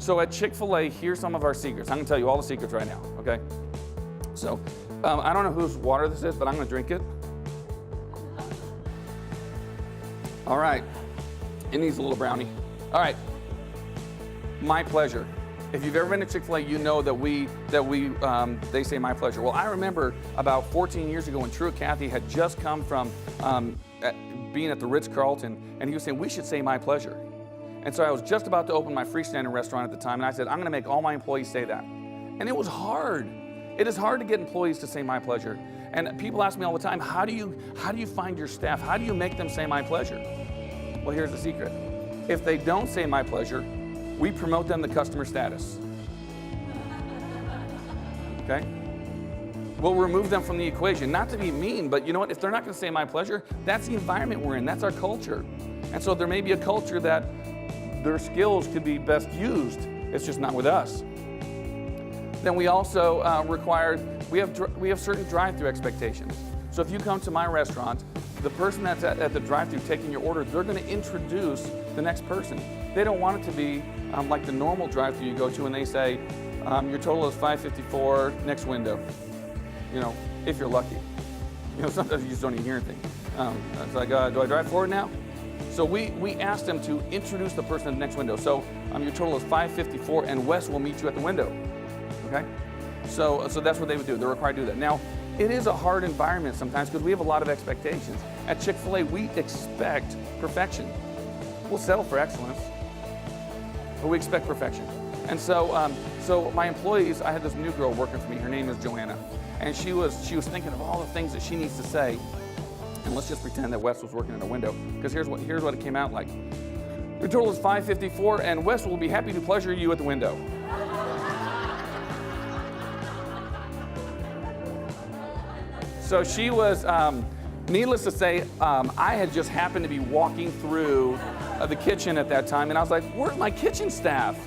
So at Chick-fil-A, here's some of our secrets. I'm gonna tell you all the secrets right now, okay? So, I don't know whose water this is, but I'm gonna drink it. All right, it needs a little brownie. All right, my pleasure. If you've ever been to Chick-fil-A, you know that they say my pleasure. Well, I remember about 14 years ago when Truett Cathy had just come from being at the Ritz-Carlton, and he was saying, we should say my pleasure. And so I was just about to open my freestanding restaurant at the time, and I said, I'm gonna make all my employees say that. And it was hard. It is hard to get employees to say my pleasure. And people ask me all the time, how do you find your staff? How do you make them say my pleasure? Well, here's the secret. If they don't say my pleasure, we promote them to customer status. Okay? We'll remove them from the equation. Not to be mean, but you know what? If they're not gonna say my pleasure, that's the environment we're in, that's our culture. And so there may be a culture that their skills could be best used, it's just not with us. Then we also we have certain drive-through expectations. So if you come to my restaurant, the person that's at the drive-through taking your order, they're gonna introduce the next person. They don't want it to be like the normal drive-through you go to and they say, your total is $5.54, next window. You know, if you're lucky. You know, sometimes you just don't even hear anything. It's like, do I drive forward now? So we asked them to introduce the person at the next window. So your total is $5.54 and Wes will meet you at the window, okay? So that's what they would do. They're required to do that. Now, it is a hard environment sometimes because we have a lot of expectations. At Chick-fil-A, we expect perfection. We'll settle for excellence, but we expect perfection. And so my employees, I had this new girl working for me. Her name is Joanna. And she was thinking of all the things that she needs to say. And let's just pretend that Wes was working in a window, because here's what it came out like. Your total is $5.54, and Wes will be happy to pleasure you at the window. So she was, needless to say, I had just happened to be walking through the kitchen at that time, and I was like, where's my kitchen staff?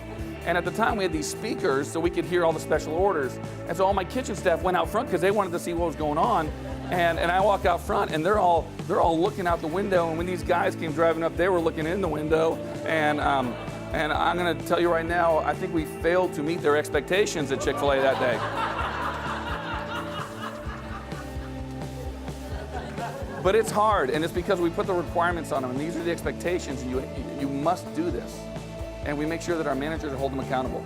And at the time we had these speakers so we could hear all the special orders. And so all my kitchen staff went out front because they wanted to see what was going on. And I walk out front and they're all looking out the window. And when these guys came driving up, they were looking in the window. And I'm gonna tell you right now, I think we failed to meet their expectations at Chick-fil-A that day. But it's hard, and it's because we put the requirements on them, and these are the expectations, and you must do this. And we make sure that our managers hold them accountable.